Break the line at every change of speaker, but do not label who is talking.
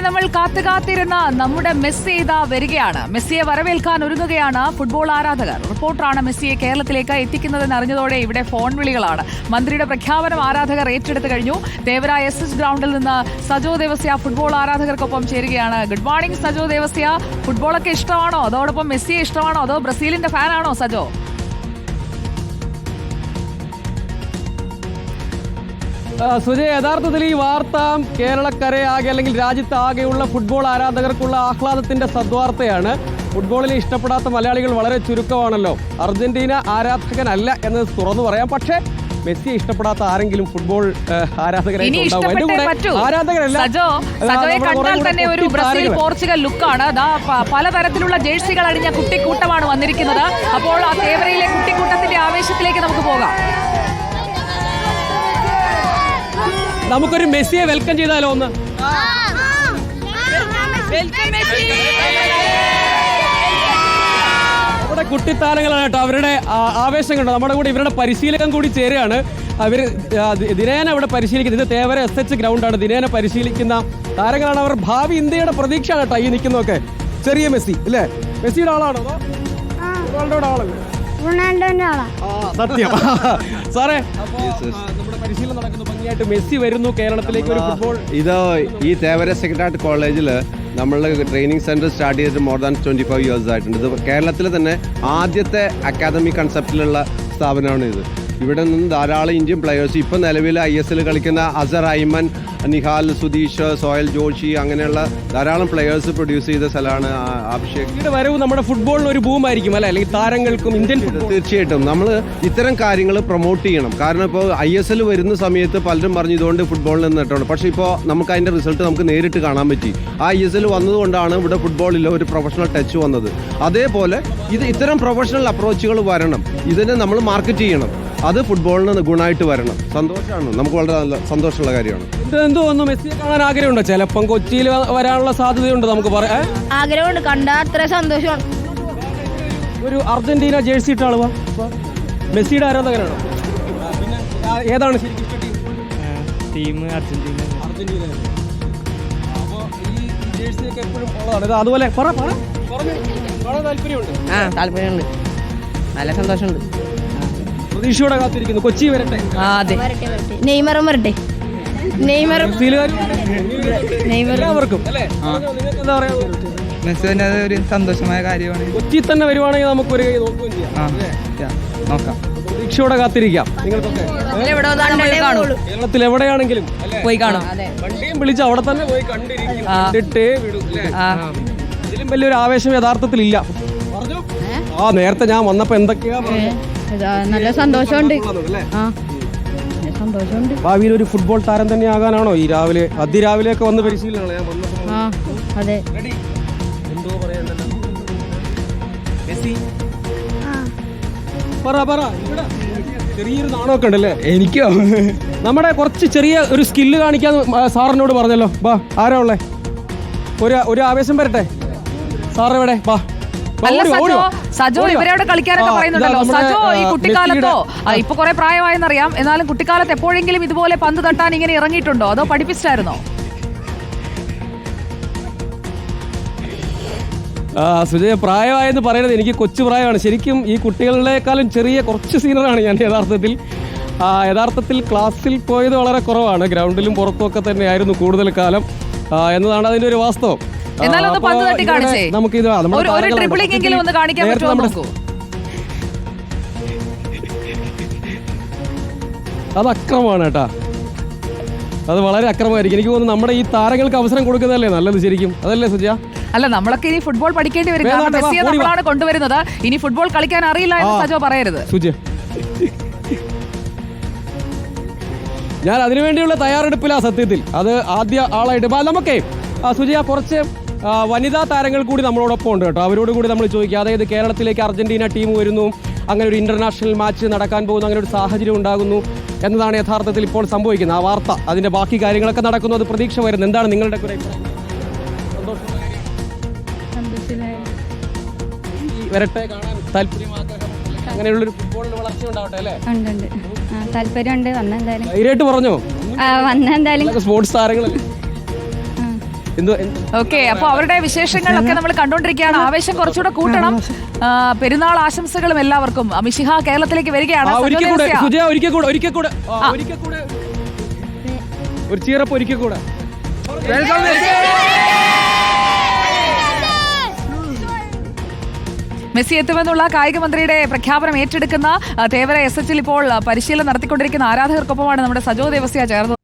നമ്മൾ കാത്തുകാത്തിരുന്ന നമ്മുടെ മെസ്സി ഇതാ വരികയാണ്. മെസ്സിയെ വരവേൽക്കാൻ ഒരുങ്ങുകയാണ് ഫുട്ബോൾ ആരാധകർ. റിപ്പോർട്ടറാണ് മെസ്സിയെ കേരളത്തിലേക്ക് എത്തിക്കുന്നതെന്ന് അറിഞ്ഞതോടെ ഇവിടെ ഫോൺ വിളികളാണ്. മന്ത്രിയുടെ പ്രഖ്യാപനം ആരാധകർ ഏറ്റെടുത്തു കഴിഞ്ഞു. തേവര SS ഗ്രൗണ്ടിൽ നിന്ന് സജോ ദേവസ്യ ഫുട്ബോൾ ആരാധകർക്കൊപ്പം ചേരുകയാണ്. Good morning Sajo Devasia. ഫുട്ബോളൊക്കെ ഇഷ്ടമാണോ? അതോടൊപ്പം മെസ്സിയെ ഇഷ്ടമാണോ? അതോ ബ്രസീലിന്റെ ഫാനാണോ സജോ?
സുജയ, യഥാർത്ഥത്തിൽ ഈ വാർത്ത കേരളക്കരയാകെ അല്ലെങ്കിൽ രാജ്യത്താകെയുള്ള ഫുട്ബോൾ ആരാധകർക്കുള്ള ആഹ്ലാദത്തിന്റെ സദ്വാർത്തയാണ്. ഫുട്ബോളിനെ ഇഷ്ടപ്പെടാത്ത മലയാളികൾ വളരെ ചുരുക്കമാണല്ലോ. അർജന്റീന ആരാധകനല്ല എന്ന് തുറന്നു പറയാം. പക്ഷേ മെസ്സിയെ ഇഷ്ടപ്പെടാത്ത ആരെങ്കിലും ഫുട്ബോൾ ആരാധകരായിട്ട്
പോർച്ചുഗൽ ലുക്കാണ്. പലതരത്തിലുള്ള ജേഴ്സികൾ അണിഞ്ഞ കുട്ടിക്കൂട്ടമാണ് വന്നിരിക്കുന്നത്. അപ്പോൾ ആ തേവരയിലെ കുട്ടിക്കൂട്ടത്തിന്റെ ആവേശത്തിലേക്ക് നമുക്ക് പോകാം.
നമുക്കൊരു മെസ്സിയെ വെൽക്കം ചെയ്താലോ? ഒന്ന് നമ്മുടെ കുട്ടിത്താരങ്ങളാണ് കേട്ടോ. അവരുടെ ആവേശം കണ്ടോ. നമ്മുടെ കൂടെ ഇവരുടെ പരിശീലകൻ കൂടി ചേരുകയാണ്. അവർ ദിനേന ഇവിടെ പരിശീലിക്കുന്നത്. ഇത് തേവര SH ഗ്രൗണ്ടാണ്. ദിനേന പരിശീലിക്കുന്ന താരങ്ങളാണ്. അവർ ഭാവി ഇന്ത്യയുടെ പ്രതീക്ഷയാണ് കേട്ടോ ഈ നിൽക്കുന്നതൊക്കെ. ചെറിയ മെസ്സി അല്ലേ? മെസ്സിയുടെ ആളാണോ അതോ റൊണാൾഡോയുടെ ആളല്ലേ? സത്യം സാറേ. നമ്മുടെ പരിശീലനം നടക്കുന്നു ഭംഗിയായിട്ട്. മെസ്സി വരുന്നു കേരളത്തിലേക്ക് ഒരു ഫുട്ബോൾ.
ഇത് ഈ തേവര സെക്രട്ടേറിയറ്റ് കോളേജിൽ നമ്മളുടെ ട്രെയിനിങ് സെന്റർ സ്റ്റാർട്ട് ചെയ്തിട്ട് മോർ ദാൻ 25 years ആയിട്ടുണ്ട്. ഇത് കേരളത്തിലെ തന്നെ ആദ്യത്തെ അക്കാദമി കൺസെപ്റ്റിലുള്ള സ്ഥാപനമാണ് ഇത്. ഇവിടെ നിന്ന് ധാരാളം ഇന്ത്യൻ പ്ലെയേഴ്സ് ഇപ്പം നിലവിൽ ISL കളിക്കുന്ന അസർ ഐമൻ, നിഹാൽ, സുധീഷ്, സോയൽ ജോഷി അങ്ങനെയുള്ള ധാരാളം പ്ലെയേഴ്സ് പ്രൊഡ്യൂസ് ചെയ്ത സ്ഥലമാണ് അഭിഷേക്.
ഇവിടെ വരവ് നമ്മുടെ ഫുട്ബോളിന് ഒരു ബൂമായിരിക്കും അല്ലെ? അല്ലെങ്കിൽ താരങ്ങൾക്കും ഇന്ത്യൻ
തീർച്ചയായിട്ടും നമ്മൾ ഇത്തരം കാര്യങ്ങൾ പ്രൊമോട്ട് ചെയ്യണം. കാരണം ഇപ്പോൾ ISL വരുന്ന സമയത്ത് പലരും പറഞ്ഞു ഇതുകൊണ്ട് ഫുട്ബോളിൽ നിന്ന് നേട്ടമാണ്. പക്ഷേ ഇപ്പോൾ നമുക്ക് അതിൻ്റെ റിസൾട്ട് നമുക്ക് നേരിട്ട് കാണാൻ പറ്റി. ആ ISL വന്നതുകൊണ്ടാണ് ഇവിടെ ഫുട്ബോളിൽ ഒരു പ്രൊഫഷണൽ ടച്ച് വന്നത്. അതേപോലെ ഇത്തരം പ്രൊഫഷണൽ അപ്രോച്ചുകൾ വരണം. ഇതിനെ നമ്മൾ മാർക്കറ്റ് ചെയ്യണം. അത് ഫുട്ബോളിന് ഗുണമായിട്ട് വരണം. സന്തോഷമാണ്. നമുക്ക് വളരെ നല്ല സന്തോഷമുള്ള കാര്യമാണ്.
എന്തോ ഒന്ന് മെസ്സിയെ കാണാൻ ആഗ്രഹമുണ്ടോ? ചിലപ്പം കൊച്ചിയിൽ വരാനുള്ള സാധ്യതയുണ്ട്. നമുക്ക് പറയാം.
ആഗ്രഹമുണ്ട്. കണ്ടാൽ അത്ര സന്തോഷമാണ്.
ഒരു അർജന്റീന ജേഴ്സി ഇട്ട ആളുവാ മെസ്സിയുടെ ആരാധകരാണോ? ഏതാണ് ശരിക്കും
ടീം? അർജന്റീന.
അപ്പോൾ ഈ ജേഴ്സിയൊക്കെ എപ്പോഴും ഉള്ളതാണ്. അതുപോലെ
താല്പര്യമുണ്ട്. നല്ല സന്തോഷമുണ്ട്.
പ്രതീക്ഷയോടെ കാത്തിരിക്കുന്നു. കൊച്ചി വരട്ടെ.
നെയ്മറും വരട്ടെ.
എല്ലാവർക്കും എന്താ പറയാ,
മെസ്സിന്റെ ഒരു സന്തോഷമായ കാര്യമാണ്.
കൊച്ചി തന്നെ വരുവാണെങ്കിൽ നമുക്കൊരു കൈ നോക്കുകയും ചെയ്യാം.
നോക്കാം.
പ്രതീക്ഷയോടെ കാത്തിരിക്കാം. നിങ്ങൾക്കൊക്കെ കേരളത്തിൽ എവിടെയാണെങ്കിലും
പോയി കാണും.
വണ്ടിയും വിളിച്ച് അവിടെ തന്നെ പോയി കണ്ടിട്ടേ വിടും. ഇതിലും വലിയൊരു ആവേശം യഥാർത്ഥത്തിൽ ഇല്ല. നേരത്തെ ഞാൻ വന്നപ്പോ എന്തൊക്കെയാ
നല്ല സന്തോഷമുണ്ട്. സന്തോഷമുണ്ട്.
ഭാവിയിൽ ഒരു ഫുട്ബോൾ താരം തന്നെ ആകാനാണോ ഈ രാവിലെ അതിരാവിലെയൊക്കെ വന്ന് പരിശീലനമാണ് ഞാൻ വന്നത്?
അതെ.
എന്തോ പറയാനുണ്ടല്ലോ. മെസ്സി പറ. ചെറിയൊരു നാണമൊക്കെ ഉണ്ടല്ലേ? എനിക്കോ? നമ്മുടെ കുറച്ച് ചെറിയ ഒരു സ്കില്ല് കാണിക്കാൻ സാറിനോട് പറഞ്ഞല്ലോ. വാ, ആരാ ഉള്ളേ? ഒരു ആവേശം വരട്ടെ. സാറെവിടെ? വാ.
അല്ല സജോ ഇവരോട് കളിക്കാനൊക്കെ പറയുന്നുണ്ടല്ലോ. സജോ ഈ കുട്ടിക്കാലത്തോ ഇപ്പൊ കുറെ പ്രായമായെന്നറിയാം, എന്നാലും കുട്ടിക്കാലത്ത് എപ്പോഴെങ്കിലും ഇതുപോലെ പന്ത് തട്ടാൻ ഇങ്ങനെ ഇറങ്ങിയിട്ടുണ്ടോ? അതോ പഠിപ്പിച്ചായിരുന്നോ?
സുജയ, പ്രായമായെന്ന് പറയുന്നത് എനിക്ക് കൊച്ചു പ്രായമാണ്. ശരിക്കും ഈ കുട്ടികളെക്കാളും ചെറിയ കുറച്ച് സീനിയറാണ് ഞാൻ യഥാർത്ഥത്തിൽ ക്ലാസ്സിൽ പോയത് വളരെ കുറവാണ്. ഗ്രൗണ്ടിലും പുറത്തുമൊക്കെ തന്നെയായിരുന്നു കൂടുതൽ കാലം എന്നതാണ് അതിൻ്റെ ഒരു വാസ്തവം. അത് അക്രമമാണ് കേട്ടാ. അത് വളരെ അക്രമമായിരിക്കും. എനിക്ക് തോന്നുന്നു നമ്മുടെ ഈ താരങ്ങൾക്ക് അവസരം കൊടുക്കുന്നതല്ലേ നല്ലത് ശരിക്കും. അതല്ലേ സുജ?
അല്ല, നമ്മളൊക്കെ ഇനി ഫുട്ബോൾ പഠിക്കേണ്ടി വരും. മെസ്സിയെ നമ്മളാണ് കൊണ്ടുവരുന്നത്. ഇനി ഫുട്ബോൾ കളിക്കാൻ അറിയില്ല എന്ന് സജോ പറയരുത്.
സുജ, ഞാൻ അതിനുവേണ്ടിയുള്ള തയ്യാറെടുപ്പിലാണ് സത്യത്തിൽ. അത് ആദ്യ ആളായിട്ട് നമുക്കേ സുജയ കുറച്ച് വനിതാ താരങ്ങൾ കൂടി നമ്മളോടൊപ്പം ഉണ്ട് കേട്ടോ. അവരോട് കൂടി നമ്മൾ ചോദിക്കുക. അതായത് കേരളത്തിലേക്ക് അർജന്റീന ടീം വരുന്നു, അങ്ങനെ ഒരു ഇന്റർനാഷണൽ മാച്ച് നടക്കാൻ പോകുന്നു, അങ്ങനെ ഒരു സാഹചര്യം ഉണ്ടാകുന്നു എന്നതാണ് യഥാർത്ഥത്തിൽ ഇപ്പോൾ സംഭവിക്കുന്നത്. ആ വാർത്ത, അതിന്റെ ബാക്കി കാര്യങ്ങളൊക്കെ നടക്കുന്നു. അത് പ്രതീക്ഷ വരുന്നു. എന്താണ് നിങ്ങളുടെ വരട്ടെ കാണാൻ താല്പര്യം, അങ്ങനെയുള്ളൊരു ഫുട്ബോളിൽ വളർച്ച ഉണ്ടാവട്ടെ അല്ലേ?
താല്പര്യമുണ്ട്.
ധൈര്യമായിട്ട് പറഞ്ഞോ.
വന്നെന്തായാലും
സ്പോർട്സ് താരങ്ങളല്ലേ?
ഓക്കെ, അപ്പൊ അവരുടെ വിശേഷങ്ങളൊക്കെ നമ്മൾ കണ്ടോണ്ടിരിക്കുകയാണ്. ആവേശം കുറച്ചുകൂടെ കൂട്ടണം. പെരുന്നാൾ ആശംസകളും എല്ലാവർക്കും. മിശിഹ കേരളത്തിലേക്ക് വരികയാണ്.
ഒരിക്കൽ കൂടെ ഒരു ചീറപ്പ് ഒരിക്കൽ കൂടെ.
മെസ്സി എത്തുമെന്നുള്ള കായിക മന്ത്രിയുടെ പ്രഖ്യാപനം ഏറ്റെടുക്കുന്ന തേവര SH ഇപ്പോൾ പരിശീലനം നടത്തിക്കൊണ്ടിരിക്കുന്ന ആരാധകർക്കൊപ്പമാണ് നമ്മുടെ സജോ ദേവസ്യ ചേർന്നത്.